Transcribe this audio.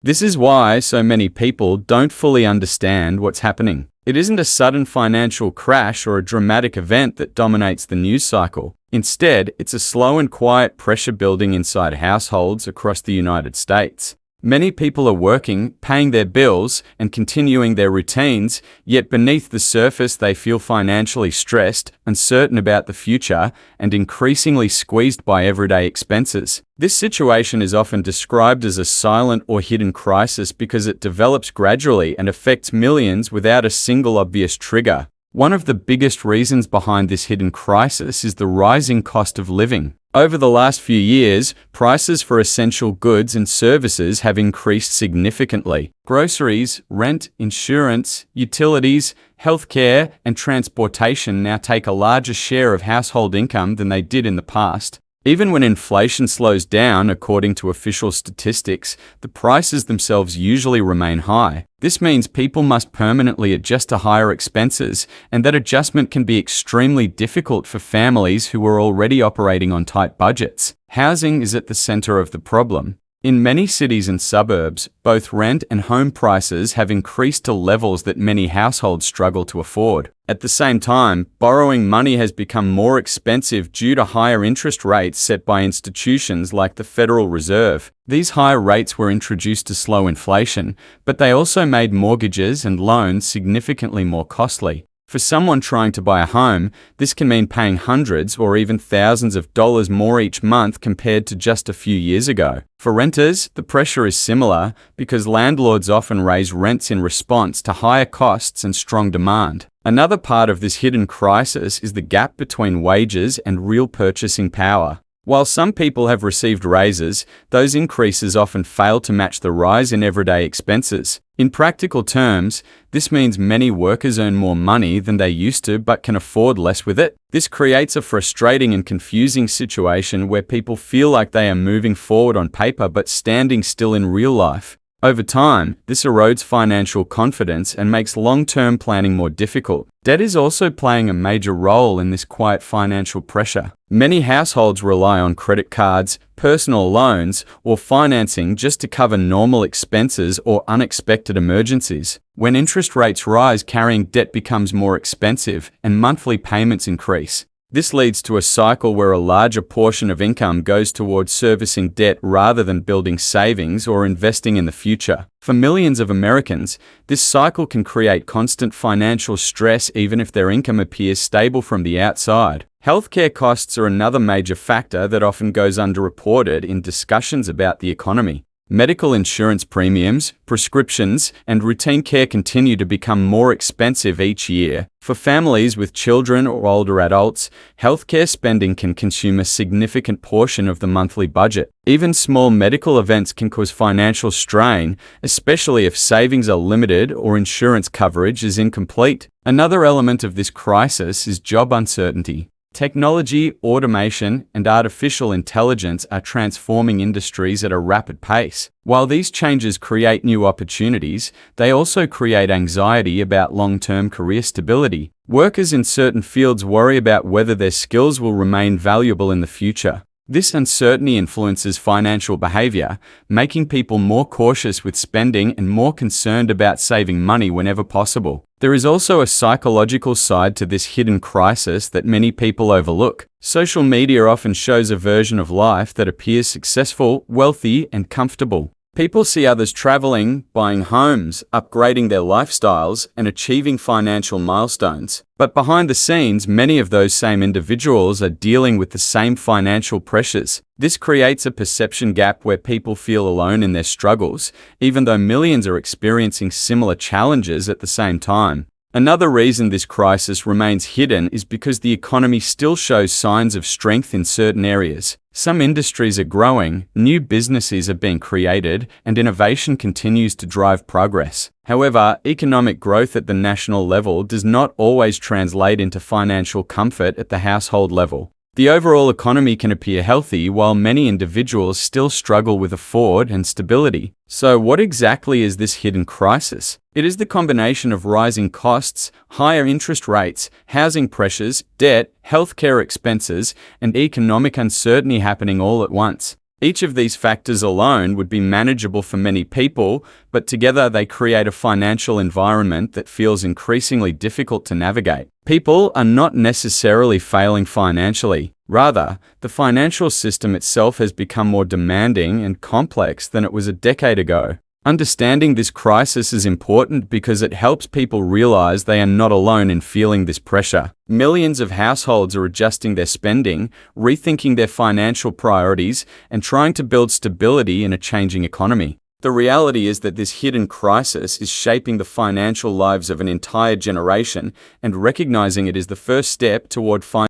This is why so many people don't fully understand what's happening. It isn't a sudden financial crash or a dramatic event that dominates the news cycle. Instead, it's a slow and quiet pressure building inside households across the United States. Many people are working, paying their bills, and continuing their routines, yet beneath the surface they feel financially stressed, uncertain about the future, and increasingly squeezed by everyday expenses. This situation is often described as a silent or hidden crisis because it develops gradually and affects millions without a single obvious trigger. One of the biggest reasons behind this hidden crisis is the rising cost of living. Over the last few years, prices for essential goods and services have increased significantly. Groceries, rent, insurance, utilities, healthcare, and transportation now take a larger share of household income than they did in the past. Even when inflation slows down, according to official statistics, the prices themselves usually remain high. This means people must permanently adjust to higher expenses, and that adjustment can be extremely difficult for families who are already operating on tight budgets. Housing is at the center of the problem. In many cities and suburbs, both rent and home prices have increased to levels that many households struggle to afford. At the same time, borrowing money has become more expensive due to higher interest rates set by institutions like the Federal Reserve. These higher rates were introduced to slow inflation, but they also made mortgages and loans significantly more costly. For someone trying to buy a home, this can mean paying hundreds or even thousands of dollars more each month compared to just a few years ago. For renters, the pressure is similar because landlords often raise rents in response to higher costs and strong demand. Another part of this hidden crisis is the gap between wages and real purchasing power. While some people have received raises, those increases often fail to match the rise in everyday expenses. In practical terms, this means many workers earn more money than they used to but can afford less with it. This creates a frustrating and confusing situation where people feel like they are moving forward on paper but standing still in real life. Over time, this erodes financial confidence and makes long-term planning more difficult. Debt is also playing a major role in this quiet financial pressure. Many households rely on credit cards, personal loans, or financing just to cover normal expenses or unexpected emergencies. When interest rates rise, carrying debt becomes more expensive and monthly payments increase. This leads to a cycle where a larger portion of income goes towards servicing debt rather than building savings or investing in the future. For millions of Americans, this cycle can create constant financial stress even if their income appears stable from the outside. Healthcare costs are another major factor that often goes underreported in discussions about the economy. Medical insurance premiums, prescriptions, and routine care continue to become more expensive each year. For families with children or older adults, healthcare spending can consume a significant portion of the monthly budget. Even small medical events can cause financial strain, especially if savings are limited or insurance coverage is incomplete. Another element of this crisis is job uncertainty. Technology, automation, and artificial intelligence are transforming industries at a rapid pace. While these changes create new opportunities, they also create anxiety about long-term career stability. Workers in certain fields worry about whether their skills will remain valuable in the future. This uncertainty influences financial behavior, making people more cautious with spending and more concerned about saving money whenever possible. There is also a psychological side to this hidden crisis that many people overlook. Social media often shows a version of life that appears successful, wealthy, and comfortable. People see others traveling, buying homes, upgrading their lifestyles, and achieving financial milestones. But behind the scenes, many of those same individuals are dealing with the same financial pressures. This creates a perception gap where people feel alone in their struggles, even though millions are experiencing similar challenges at the same time. Another reason this crisis remains hidden is because the economy still shows signs of strength in certain areas. Some industries are growing, new businesses are being created, and innovation continues to drive progress. However, economic growth at the national level does not always translate into financial comfort at the household level. The overall economy can appear healthy while many individuals still struggle with afford and stability. So what exactly is this hidden crisis? It is the combination of rising costs, higher interest rates, housing pressures, debt, healthcare expenses, and economic uncertainty happening all at once. Each of these factors alone would be manageable for many people, but together they create a financial environment that feels increasingly difficult to navigate. People are not necessarily failing financially. Rather, the financial system itself has become more demanding and complex than it was a decade ago. Understanding this crisis is important because it helps people realize they are not alone in feeling this pressure. Millions of households are adjusting their spending, rethinking their financial priorities, and trying to build stability in a changing economy. The reality is that this hidden crisis is shaping the financial lives of an entire generation, and recognizing it is the first step toward